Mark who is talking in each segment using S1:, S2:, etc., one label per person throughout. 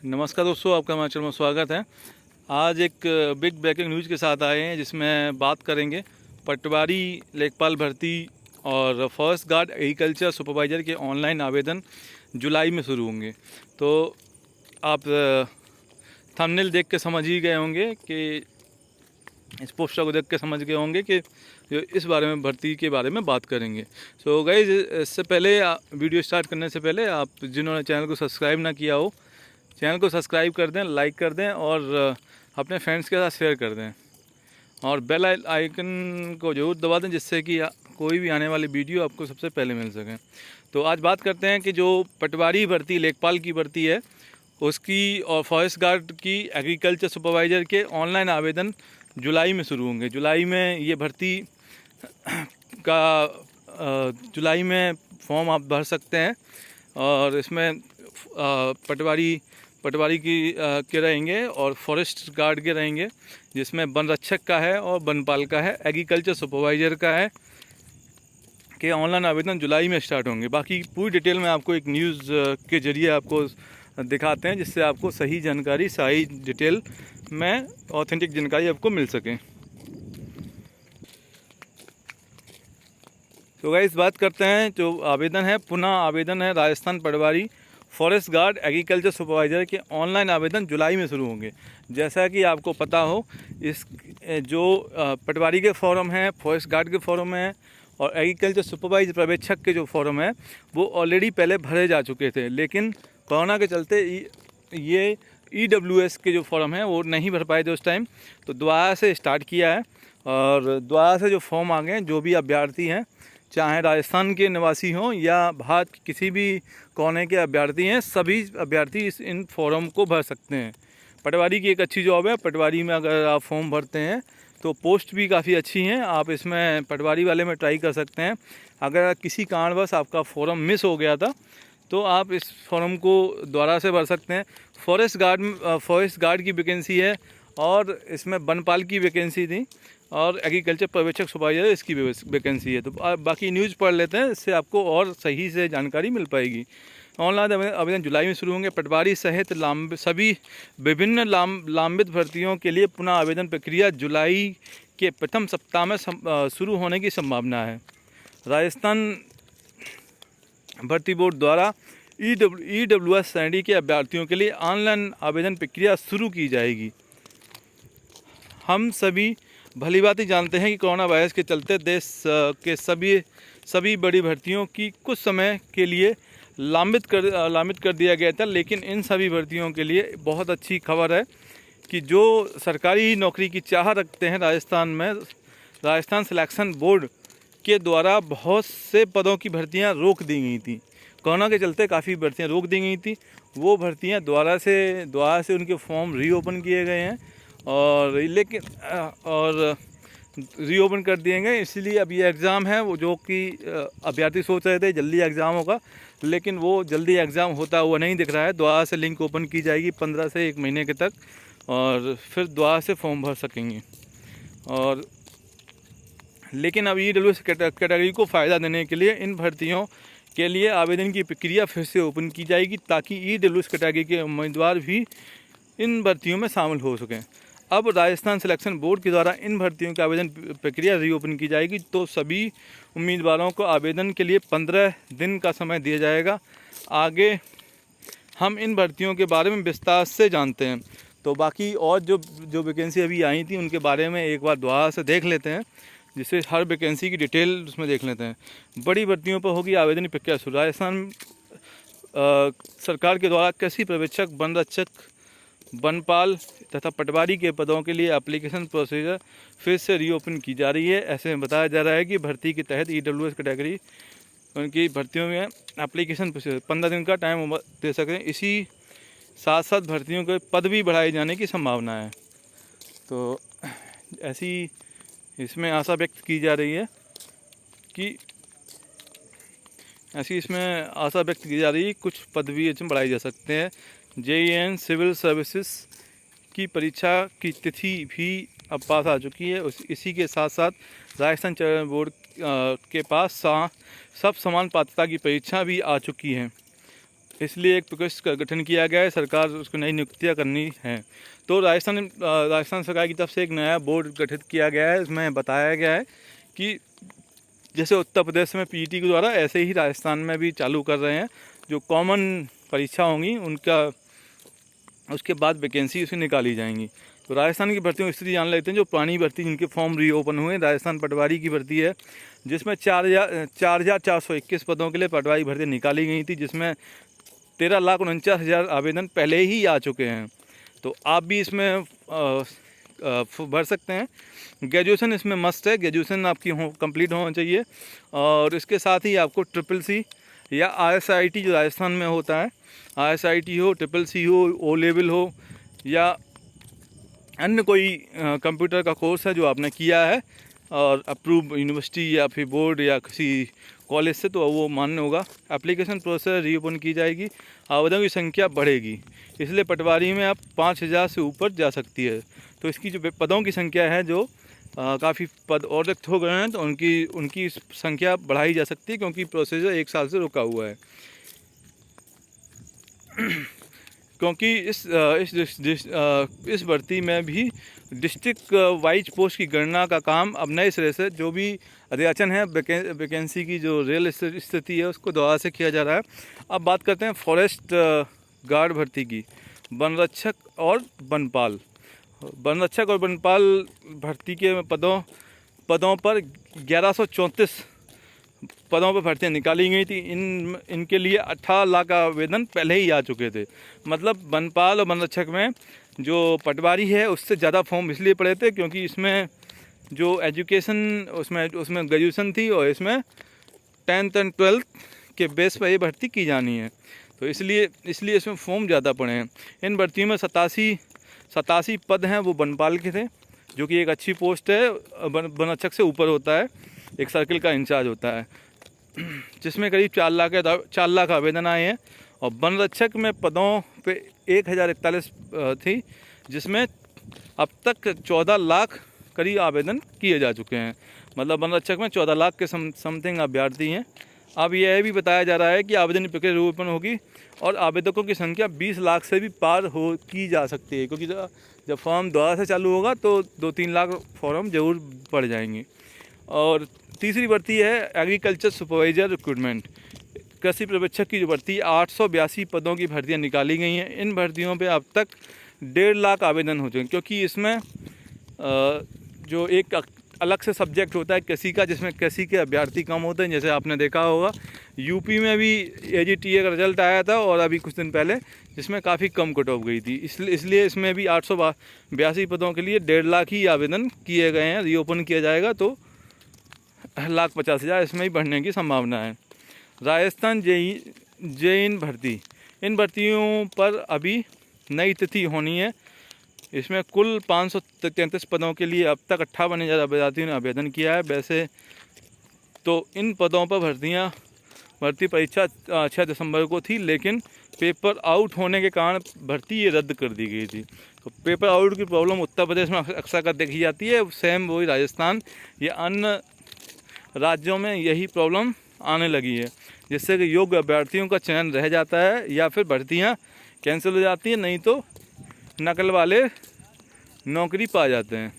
S1: नमस्कार दोस्तों, आपका हमारे चैनल में स्वागत है। आज एक बिग ब्रेकिंग न्यूज़ के साथ आए हैं जिसमें बात करेंगे पटवारी लेखपाल भर्ती और फॉरेस्ट गार्ड एग्रीकल्चर सुपरवाइज़र के ऑनलाइन आवेदन जुलाई में शुरू होंगे। तो आप थंबनेल देख के समझ ही गए होंगे कि इस पोस्टर को देख के समझ गए होंगे कि इस बारे में भर्ती के बारे में बात करेंगे। सो गाइस, इससे पहले वीडियो स्टार्ट करने से पहले आप जिन्होंने चैनल को सब्सक्राइब ना किया हो, चैनल को सब्सक्राइब कर दें, लाइक कर दें और अपने फ्रेंड्स के साथ शेयर कर दें और बेल आइकन को जरूर दबा दें जिससे कि कोई भी आने वाली वीडियो आपको सबसे पहले मिल सके। तो आज बात करते हैं कि जो पटवारी भर्ती लेखपाल की भर्ती है उसकी और फॉरेस्ट गार्ड की एग्रीकल्चर सुपरवाइज़र के ऑनलाइन आवेदन जुलाई में शुरू होंगे। जुलाई में ये भर्ती जुलाई में फॉर्म आप भर सकते हैं और इसमें पटवारी के रहेंगे और फॉरेस्ट गार्ड के रहेंगे, जिसमें वन रक्षक का है और वनपाल का है, एग्रीकल्चर सुपरवाइज़र का है कि ऑनलाइन आवेदन जुलाई में स्टार्ट होंगे। बाकी पूरी डिटेल में आपको एक न्यूज़ के ज़रिए आपको दिखाते हैं जिससे आपको सही जानकारी, सही डिटेल में ऑथेंटिक जानकारी आपको मिल सके। तो गाइस, बात करते हैं जो आवेदन है, पुनः आवेदन है राजस्थान पटवारी फॉरेस्ट गार्ड एग्रीकल्चर सुपरवाइज़र के ऑनलाइन आवेदन जुलाई में शुरू होंगे। जैसा कि आपको पता हो, इस जो पटवारी के फॉर्म हैं, फॉरेस्ट गार्ड के फॉर्म हैं और एग्रीकल्चर सुपरवाइजर पर्यवेक्षक के जो फॉर्म हैं वो ऑलरेडी पहले भरे जा चुके थे, लेकिन कोरोना के चलते ये EWS के जो फॉर्म हैं वो नहीं भर पाए थे उस टाइम। तो दोबारा से स्टार्ट किया है और दोबारा से जो फॉर्म आ गए हैं, जो भी अभ्यर्थी हैं, चाहे राजस्थान के निवासी हों या भारत के किसी भी कोने के अभ्यर्थी हैं, सभी अभ्यर्थी इन फॉर्म को भर सकते हैं। पटवारी की एक अच्छी जॉब है। पटवारी में अगर आप फॉर्म भरते हैं तो पोस्ट भी काफ़ी अच्छी हैं, आप इसमें पटवारी वाले में ट्राई कर सकते हैं। अगर किसी कारणवश आपका फॉर्म मिस हो गया था तो आप इस फॉर्म को दोबारा से भर सकते हैं। फॉरेस्ट गार्ड की वैकेंसी है और इसमें वनपाल की वैकेंसी थी और एग्रीकल्चर पर्यवेक्षक सुपरवाइजर इसकी वैकेंसी है। तो बाकी न्यूज़ पढ़ लेते हैं, इससे आपको और सही से जानकारी मिल पाएगी। ऑनलाइन आवेदन जुलाई में शुरू होंगे। पटवारी सहित सभी विभिन्न लंबित भर्तियों के लिए पुनः आवेदन प्रक्रिया जुलाई के प्रथम सप्ताह में शुरू होने की संभावना है। राजस्थान भर्ती बोर्ड द्वारा EWS श्रेणी के अभ्यर्थियों के लिए ऑनलाइन आवेदन प्रक्रिया शुरू की जाएगी। हम सभी भलीभांति जानते हैं कि कोरोना वायरस के चलते देश के सभी बड़ी भर्तियों की कुछ समय के लिए लंबित कर दिया गया था, लेकिन इन सभी भर्तियों के लिए बहुत अच्छी खबर है कि जो सरकारी नौकरी की चाह रखते हैं राजस्थान में, राजस्थान सिलेक्शन बोर्ड के द्वारा बहुत से पदों की भर्तियां रोक दी गई थी। कोरोना के चलते काफ़ी भर्तियां रोक दी गई थी, वो भर्तियां दोबारा से उनके फॉर्म रीओपन किए गए हैं और रीओपन कर दिए गए। इसलिए अब ये एग्ज़ाम है वो जो कि अभ्यर्थी सोच रहे थे जल्दी एग्ज़ाम होगा, लेकिन वो जल्दी एग्ज़ाम होता हुआ नहीं दिख रहा है। दोबारा से लिंक ओपन की जाएगी 15 से 1 महीने के तक और फिर दोबारा से फॉर्म भर सकेंगे। और लेकिन अब EWS कैटेगरी को फ़ायदा देने के लिए इन भर्तियों के लिए आवेदन की प्रक्रिया फिर से ओपन की जाएगी ताकि EWS कैटेगरी के उम्मीदवार भी इन भर्तियों में शामिल हो सकें। अब राजस्थान सिलेक्शन बोर्ड के द्वारा इन भर्तियों की आवेदन प्रक्रिया रीओपन की जाएगी, तो सभी उम्मीदवारों को आवेदन के लिए 15 दिन का समय दिया जाएगा। आगे हम इन भर्तियों के बारे में विस्तार से जानते हैं। तो बाकी और जो वैकेंसी अभी आई थी उनके बारे में एक बार दोबारा से देख लेते हैं, जिससे हर वैकेंसी की डिटेल उसमें देख लेते हैं। बड़ी भर्तियों पर होगी आवेदन प्रक्रिया शुरू। राजस्थान सरकार के द्वारा कृषि पर्यवेक्षक, वन रक्षक, वनपाल तथा पटवारी के पदों के लिए एप्लीकेशन प्रोसीजर फिर से रीओपन की जा रही है। ऐसे में बताया जा रहा है कि भर्ती के तहत EWS कैटेगरी उनकी भर्तियों में एप्लीकेशन प्रोसीजर 15 दिन का टाइम दे सकते हैं। इसी साथ साथ भर्तियों के पद भी बढ़ाए जाने की संभावना है। तो ऐसी इसमें आशा व्यक्त की जा रही है कि कुछ पद भी इसमें बढ़ाए जा सकते हैं। JEN सिविल सर्विसेज की परीक्षा की तिथि भी अब पास आ चुकी है। इसी के साथ साथ राजस्थान चयन बोर्ड के पास सब समान पात्रता की परीक्षा भी आ चुकी है। इसलिए एक प्रकोष्ठ का गठन किया गया है, सरकार उसको नई नियुक्तियाँ करनी है। तो राजस्थान सरकार की तरफ से एक नया बोर्ड गठित किया गया है। इसमें बताया गया है कि जैसे उत्तर प्रदेश में पीईटी के द्वारा, ऐसे ही राजस्थान में भी चालू कर रहे हैं। जो कॉमन परीक्षा होंगी उनका उसके बाद वैकेंसी उसे निकाली जाएंगी। तो राजस्थान की भर्तियों की स्थिति जान लेते हैं। जो पुरानी भर्ती जिनके फॉर्म रीओपन हुए, राजस्थान पटवारी की भर्ती है, जिसमें 4,421 पदों के लिए पटवारी भर्ती निकाली गई थी, जिसमें 13,49,000 आवेदन पहले ही आ चुके हैं। तो आप भी इसमें भर सकते हैं। ग्रेजुएशन इसमें मस्ट है, ग्रेजुएशन आपकी कंप्लीट होना चाहिए। और इसके साथ ही आपको CCC या RSIT जो राजस्थान में होता है, RSIT हो, CCC हो, O लेवल हो, या अन्य कोई कंप्यूटर का कोर्स है जो आपने किया है और अप्रूव यूनिवर्सिटी या फिर बोर्ड या किसी कॉलेज से, तो वो मान्य होगा। एप्लीकेशन प्रोसेस रीओपन की जाएगी, आवेदकों की संख्या बढ़ेगी, इसलिए पटवारी में अब 5,000 से ऊपर जा सकती है। तो इसकी जो पदों की संख्या है, जो काफ़ी पद और रिक्त हो गए हैं, तो उनकी संख्या बढ़ाई जा सकती है, क्योंकि प्रोसीजर 1 साल से रुका हुआ है। क्योंकि इस भर्ती में भी डिस्ट्रिक्ट वाइज पोस्ट की गणना का काम अब नए सिरे से, जो भी अध्याचन है वैकेंसी की जो रियल स्थिति है उसको दोबारा से किया जा रहा है। अब बात करते हैं फॉरेस्ट गार्ड भर्ती की। वनरक्षक और वनपाल भर्ती के पदों पर 1134 पदों पर भर्तियाँ निकाली गई थी। इनके लिए 18 लाख आवेदन पहले ही आ चुके थे। मतलब वनपाल और वनरक्षक में जो पटवारी है उससे ज़्यादा फॉर्म इसलिए पड़े थे, क्योंकि इसमें जो एजुकेशन उसमें ग्रेजुएशन थी, और इसमें 10th और 12th के बेस पर ये भर्ती की जानी है। तो इसलिए इसमें फॉर्म ज़्यादा पड़े हैं। इन भर्तियों में 87 पद हैं, वो वनपाल के थे, जो कि एक अच्छी पोस्ट है। वनरक्षक से ऊपर होता है, एक सर्किल का इंचार्ज होता है, जिसमें करीब 4 लाख आवेदन आए हैं। और वनरक्षक में पदों पे 1,041 थी, जिसमें अब तक 14 लाख करीब आवेदन किए जा चुके हैं। मतलब वनरक्षक में 14 लाख के समथिंग अभ्यर्थी हैं। अब यह भी बताया जा रहा है कि आवेदन प्रक्रिया रीओपन होगी और आवेदकों की संख्या 20 लाख से भी पार की जा सकती है, क्योंकि जब फॉर्म दोबारा से चालू होगा तो 2-3 लाख फॉर्म जरूर बढ़ जाएंगे। और तीसरी भर्ती है एग्रीकल्चर सुपरवाइजर रिक्रूटमेंट, कृषि पर्यवेक्षक की जो भर्ती 882 पदों की भर्तियां निकाली गई हैं। इन भर्तियों पे अब तक 1.5 लाख आवेदन हो चुके हैं, क्योंकि इसमें जो एक अलग से सब्जेक्ट होता है कृषि का, जिसमें कृषि के अभ्यर्थी कम होते हैं। जैसे आपने देखा होगा यूपी में भी AGTA का रिजल्ट आया था, और अभी कुछ दिन पहले, जिसमें काफ़ी कम कट ऑफ गई थी। इसलिए इसमें भी 882 पदों के लिए 1.5 लाख ही आवेदन किए गए हैं। रीओपन किया जाएगा तो 1,50,000 इसमें ही बढ़ने की संभावना है। राजस्थान JEE भर्ती, इन भर्तियों पर अभी नई तिथि होनी है। इसमें कुल 533 पदों के लिए अब तक 58,000 अभ्यर्थियों ने आवेदन किया है। वैसे तो इन पदों पर भर्ती परीक्षा 6 दिसंबर को थी, लेकिन पेपर आउट होने के कारण भर्ती ये रद्द कर दी गई थी। तो पेपर आउट की प्रॉब्लम उत्तर प्रदेश में अक्सर कर देखी जाती है, सेम वही राजस्थान या अन्य राज्यों में यही प्रॉब्लम आने लगी है, जिससे कि योग्य अभ्यर्थियों का चयन रह जाता है या फिर भर्तियां कैंसिल हो जाती हैं, नहीं तो नकल वाले नौकरी पा जाते हैं।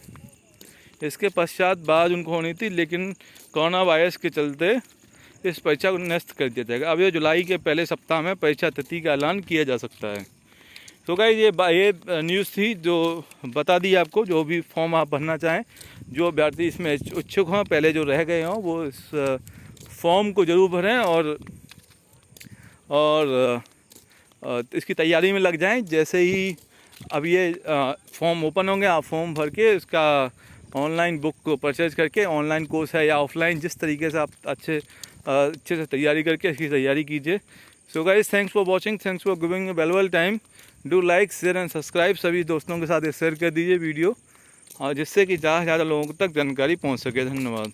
S1: इसके पश्चात बाद उनको होनी थी, लेकिन कोरोना वायरस के चलते इस परीक्षा को निरस्त कर दिया जाएगा। अब ये जुलाई के पहले सप्ताह में परीक्षा तिथि का ऐलान किया जा सकता है। तो गाइस ये न्यूज़ थी जो बता दी आपको। जो भी फॉर्म आप भरना चाहें, जो अभ्यर्थी इसमें इच्छुक हों, पहले जो रह गए हों, वो इस फॉर्म को ज़रूर भरें और इसकी तैयारी में लग जाएं। जैसे ही अब ये फॉर्म ओपन होंगे, आप फॉर्म भर के इसका ऑनलाइन बुक को परचेज करके, ऑनलाइन कोर्स है या ऑफलाइन, जिस तरीके से आप अच्छे से तैयारी करके इसकी तैयारी कीजिए। So guys, thanks for watching, thanks for giving valuable time. Do like, share and subscribe. सभी दोस्तों के साथ शेयर कर दीजिए वीडियो, और जिससे कि ज़्यादा से ज़्यादा लोगों तक जानकारी पहुंच सके। धन्यवाद।